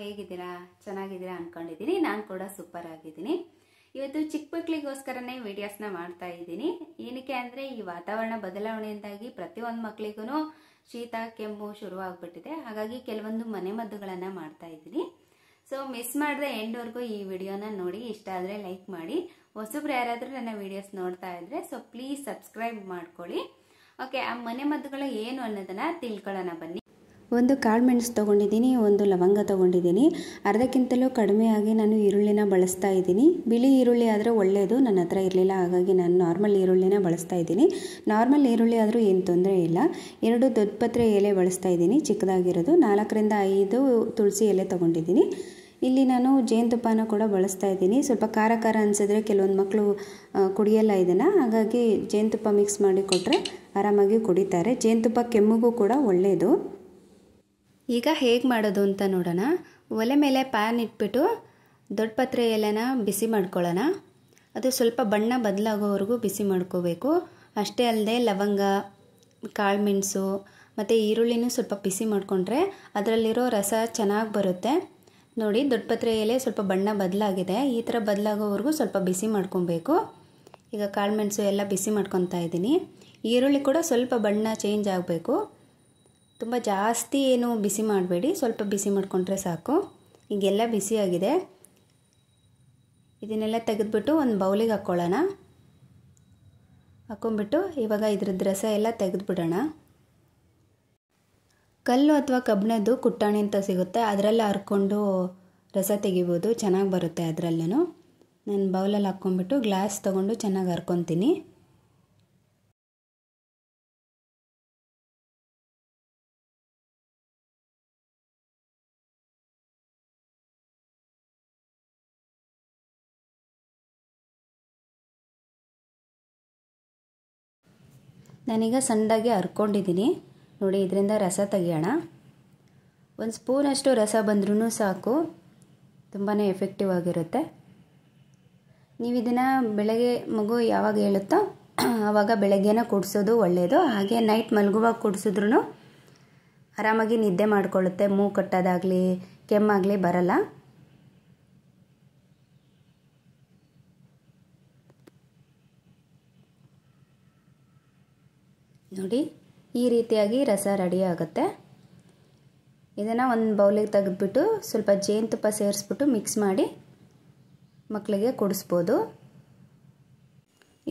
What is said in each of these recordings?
ಹೇಗಿದ್ದೀರಾ? ಚೆನ್ನಾಗಿದ್ದೀರಾ ಅನ್ಕೊಂಡಿದ್ದೀನಿ. ನಾನು ಕೂಡ ಸೂಪರ್ ಆಗಿದ್ದೀನಿ. ಇವತ್ತು ಚಿಕ್ಕ ಮಕ್ಕಳಿಗೋಸ್ಕರನೇ ವಿಡಿಯೋಸ್ನ ಮಾಡ್ತಾ ಇದ್ದೀನಿ. ಏನಕ್ಕೆ ಅಂದರೆ ಈ ವಾತಾವರಣ ಬದಲಾವಣೆಯಿಂದಾಗಿ ಪ್ರತಿಯೊಂದು ಮಕ್ಕಳಿಗೂ ಶೀತ ಕೆಮ್ಮು ಶುರುವಾಗ್ಬಿಟ್ಟಿದೆ. ಹಾಗಾಗಿ ಕೆಲವೊಂದು ಮನೆಮದ್ದುಗಳನ್ನು ಮಾಡ್ತಾ ಇದ್ದೀನಿ. ಸೊ ಮಿಸ್ ಮಾಡದೆ ಎಂಡ್ವರೆಗೂ ಈ ವಿಡಿಯೋನ ನೋಡಿ. ಇಷ್ಟ ಆದರೆ ಲೈಕ್ ಮಾಡಿ. ಹೊಸಬ್ರು ಯಾರಾದರೂ ನನ್ನ ವಿಡಿಯೋಸ್ ನೋಡ್ತಾ ಇದ್ರೆ ಸೊ ಪ್ಲೀಸ್ ಸಬ್ಸ್ಕ್ರೈಬ್ ಮಾಡ್ಕೊಳ್ಳಿ. ಓಕೆ, ಆ ಮನೆಮದ್ದುಗಳು ಏನು ಅನ್ನೋದನ್ನು ತಿಳ್ಕೊಳ್ಳೋಣ ಬನ್ನಿ. ಒಂದು ಕಾಳು ಮೆಣಸು ತೊಗೊಂಡಿದ್ದೀನಿ, ಒಂದು ಲವಂಗ ತೊಗೊಂಡಿದ್ದೀನಿ. ಅರ್ಧಕ್ಕಿಂತಲೂ ಕಡಿಮೆಯಾಗಿ ನಾನು ಈರುಳ್ಳಿನ ಬಳಸ್ತಾ ಇದ್ದೀನಿ. ಬಿಳಿ ಈರುಳ್ಳಿ ಆದರೆ ಒಳ್ಳೆಯದು, ನನ್ನ ಹತ್ರ ಇರಲಿಲ್ಲ, ಹಾಗಾಗಿ ನಾನು ನಾರ್ಮಲ್ ಈರುಳ್ಳಿನ ಬಳಸ್ತಾ ಇದ್ದೀನಿ. ನಾರ್ಮಲ್ ಈರುಳ್ಳಿ ಆದರೂ ಏನು ತೊಂದರೆ ಇಲ್ಲ. 2 ದೊಡ್ಡಪತ್ರೆ ಎಲೆ ಬಳಸ್ತಾ ಇದ್ದೀನಿ, ಚಿಕ್ಕದಾಗಿರೋದು. 4 ರಿಂದ 5 ತುಳಸಿ ಎಲೆ ತೊಗೊಂಡಿದ್ದೀನಿ. ಇಲ್ಲಿ ನಾನು ಜೇನುತುಪ್ಪನ ಕೂಡ ಬಳಸ್ತಾ ಇದ್ದೀನಿ. ಸ್ವಲ್ಪ ಖಾರ ಖಾರ ಅನಿಸಿದ್ರೆ ಕೆಲವೊಂದು ಮಕ್ಕಳು ಕುಡಿಯಲ್ಲ ಇದನ್ನು, ಹಾಗಾಗಿ ಜೇನುತುಪ್ಪ ಮಿಕ್ಸ್ ಮಾಡಿ ಕೊಟ್ಟರೆ ಆರಾಮಾಗಿ ಕುಡಿತಾರೆ. ಜೇನುತುಪ್ಪ ಕೆಮ್ಮಿಗೂ ಕೂಡ ಒಳ್ಳೆಯದು. ಈಗ ಹೇಗೆ ಮಾಡೋದು ಅಂತ ನೋಡೋಣ. ಒಲೆ ಮೇಲೆ ಪ್ಯಾನ್ ಇಟ್ಬಿಟ್ಟು ದೊಡ್ಡಪತ್ರೆ ಎಲೆನ ಬಿಸಿ ಮಾಡ್ಕೊಳ್ಳೋಣ. ಅದು ಸ್ವಲ್ಪ ಬಣ್ಣ ಬದಲಾಗೋವರೆಗೂ ಬಿಸಿ ಮಾಡ್ಕೋಬೇಕು. ಅಷ್ಟೇ ಅಲ್ಲದೆ ಲವಂಗ, ಕಾಳು ಮೆಣಸು ಮತ್ತು ಈರುಳ್ಳಿನೂ ಸ್ವಲ್ಪ ಬಿಸಿ ಮಾಡಿಕೊಂಡ್ರೆ ಅದರಲ್ಲಿರೋ ರಸ ಚೆನ್ನಾಗಿ ಬರುತ್ತೆ. ನೋಡಿ, ದೊಡ್ಡಪತ್ರೆ ಎಲೆ ಸ್ವಲ್ಪ ಬಣ್ಣ ಬದಲಾಗಿದೆ. ಈ ಥರ ಬದಲಾಗೋವರೆಗೂ ಸ್ವಲ್ಪ ಬಿಸಿ ಮಾಡ್ಕೊಬೇಕು. ಈಗ ಕಾಳು ಮೆಣಸು ಎಲ್ಲ ಬಿಸಿ ಮಾಡ್ಕೊತಾ ಇದ್ದೀನಿ. ಈರುಳ್ಳಿ ಕೂಡ ಸ್ವಲ್ಪ ಬಣ್ಣ ಚೇಂಜ್ ಆಗಬೇಕು. ತುಂಬ ಜಾಸ್ತಿ ಏನು ಬಿಸಿ ಮಾಡಬೇಡಿ, ಸ್ವಲ್ಪ ಬಿಸಿ ಮಾಡಿಕೊಂಡ್ರೆ ಸಾಕು. ಈಗೆಲ್ಲ ಬಿಸಿಯಾಗಿದೆ. ಇದನ್ನೆಲ್ಲ ತೆಗೆದುಬಿಟ್ಟು ಒಂದು ಬೌಲಿಗೆ ಹಾಕ್ಕೊಳ್ಳೋಣ. ಹಾಕ್ಕೊಂಬಿಟ್ಟು ಇವಾಗ ಇದ್ರದ್ದು ರಸ ಎಲ್ಲ ತೆಗೆದುಬಿಡೋಣ. ಕಲ್ಲು ಅಥವಾ ಕಬ್ಬಿಣದ್ದು ಕುಟ್ಟಾಣಿ ಅಂತ ಸಿಗುತ್ತೆ, ಅದರಲ್ಲಿ ಹರ್ಕೊಂಡು ರಸ ತೆಗಿಬೋದು, ಚೆನ್ನಾಗಿ ಬರುತ್ತೆ ಅದರಲ್ಲೂ. ನಾನು ಬೌಲಲ್ಲಿ ಹಾಕ್ಕೊಂಬಿಟ್ಟು ಗ್ಲಾಸ್ ತೊಗೊಂಡು ಚೆನ್ನಾಗಿ ಹರ್ಕೊತೀನಿ. ನಾನೀಗ ಸಣ್ಣದಾಗಿ ಹರ್ಕೊಂಡಿದ್ದೀನಿ. ನೋಡಿ, ಇದರಿಂದ ರಸ ತೆಗಿಯೋಣ. 1 ಸ್ಪೂನಷ್ಟು ರಸ ಬಂದ್ರೂ ಸಾಕು, ತುಂಬಾ ಎಫೆಕ್ಟಿವ್ ಆಗಿರುತ್ತೆ. ನೀವು ಇದನ್ನು ಬೆಳಗ್ಗೆ ಮಗು ಯಾವಾಗ ಹೇಳುತ್ತೋ ಆವಾಗ ಬೆಳಗ್ಗೆನ ಕುಡಿಸೋದು ಒಳ್ಳೆಯದು. ಹಾಗೆ ನೈಟ್ ಮಲಗುವಾಗ ಕುಡಿಸಿದ್ರೂ ಆರಾಮಾಗಿ ನಿದ್ದೆ ಮಾಡಿಕೊಳ್ಳುತ್ತೆ. ಮೂಗು ಕಟ್ಟೋದಾಗಲಿ ಕೆಮ್ಮಾಗಲಿ ಬರಲ್ಲ. ನೋಡಿ, ಈ ರೀತಿಯಾಗಿ ರಸ ರೆಡಿ ಆಗುತ್ತೆ. ಇದನ್ನು ಒಂದು ಬೌಲಿಗೆ ತೆಗೆದುಬಿಟ್ಟು ಸ್ವಲ್ಪ ಜೇನುತುಪ್ಪ ಸೇರಿಸ್ಬಿಟ್ಟು ಮಿಕ್ಸ್ ಮಾಡಿ ಮಕ್ಕಳಿಗೆ ಕುಡಿಸ್ಬೋದು.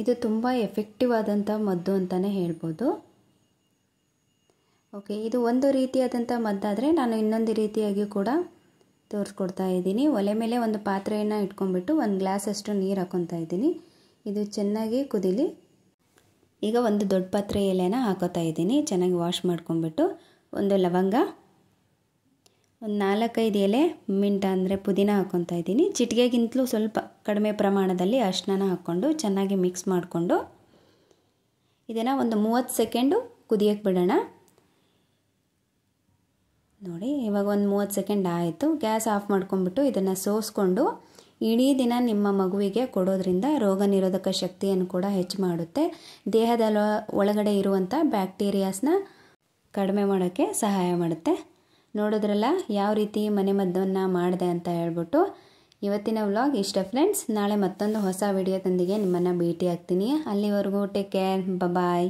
ಇದು ತುಂಬ ಎಫೆಕ್ಟಿವ್ ಆದಂಥ ಮದ್ದು ಅಂತಲೇ ಹೇಳ್ಬೋದು. ಓಕೆ, ಇದು ಒಂದು ರೀತಿಯಾದಂಥ ಮದ್ದಾದರೆ ನಾನು ಇನ್ನೊಂದು ರೀತಿಯಾಗಿ ಕೂಡ ತೋರಿಸ್ಕೊಡ್ತಾ ಇದ್ದೀನಿ. ಒಲೆ ಮೇಲೆ ಒಂದು ಪಾತ್ರೆಯನ್ನು ಇಟ್ಕೊಂಡ್ಬಿಟ್ಟು 1 ಗ್ಲಾಸಷ್ಟು ನೀರು ಹಾಕ್ಕೊತಾ ಇದ್ದೀನಿ. ಇದು ಚೆನ್ನಾಗಿ ಕುದೀಲಿ. ಈಗ ಒಂದು ದೊಡ್ಡ ಪಾತ್ರೆ ಎಲೆನ ಹಾಕೋತಾ ಇದ್ದೀನಿ. ಚೆನ್ನಾಗಿ ವಾಶ್ ಮಾಡ್ಕೊಂಡ್ಬಿಟ್ಟು ಒಂದು ಲವಂಗ, ಒಂದು 4-5 ಎಲೆ ಮಿಂಟ್ ಅಂದರೆ ಪುದೀನ ಹಾಕ್ಕೊತಾ ಇದ್ದೀನಿ. ಚಿಟಿಕೆಗಿಂತಲೂ ಸ್ವಲ್ಪ ಕಡಿಮೆ ಪ್ರಮಾಣದಲ್ಲಿ ಅರಿಶಿನ ಹಾಕ್ಕೊಂಡು ಚೆನ್ನಾಗಿ ಮಿಕ್ಸ್ ಮಾಡಿಕೊಂಡು ಇದನ್ನು ಒಂದು 30 ಸೆಕೆಂಡು ಕುದಿಯೋಕ್ಕೆ ಬಿಡೋಣ. ನೋಡಿ, ಇವಾಗ ಒಂದು 30 ಸೆಕೆಂಡ್ ಆಯಿತು. ಗ್ಯಾಸ್ ಆಫ್ ಮಾಡ್ಕೊಂಡ್ಬಿಟ್ಟು ಇದನ್ನು ಸೋಸ್ಕೊಂಡು ಇಡೀ ದಿನ ನಿಮ್ಮ ಮಗುವಿಗೆ ಕೊಡೋದ್ರಿಂದ ರೋಗ ನಿರೋಧಕ ಶಕ್ತಿಯನ್ನು ಕೂಡ ಹೆಚ್ಚು ಮಾಡುತ್ತೆ. ದೇಹದ ಒಳಗಡೆ ಇರುವಂಥ ಬ್ಯಾಕ್ಟೀರಿಯಾಸ್ನ ಕಡಿಮೆ ಮಾಡೋಕ್ಕೆ ಸಹಾಯ ಮಾಡುತ್ತೆ. ನೋಡಿದ್ರಲ್ಲ ಯಾವ ರೀತಿ ಮನೆಮದ್ದನ್ನು ಮಾಡಿದೆ ಅಂತ ಹೇಳ್ಬಿಟ್ಟು. ಇವತ್ತಿನ ವ್ಲಾಗ್ ಇಷ್ಟ ಫ್ರೆಂಡ್ಸ್. ನಾಳೆ ಮತ್ತೊಂದು ಹೊಸ ವಿಡಿಯೋದೊಂದಿಗೆ ನಿಮ್ಮನ್ನು ಭೇಟಿ ಆಗ್ತೀನಿ. ಅಲ್ಲಿವರೆಗೂ ಟೇಕ್ ಕೇರ್, ಬಾಯ್.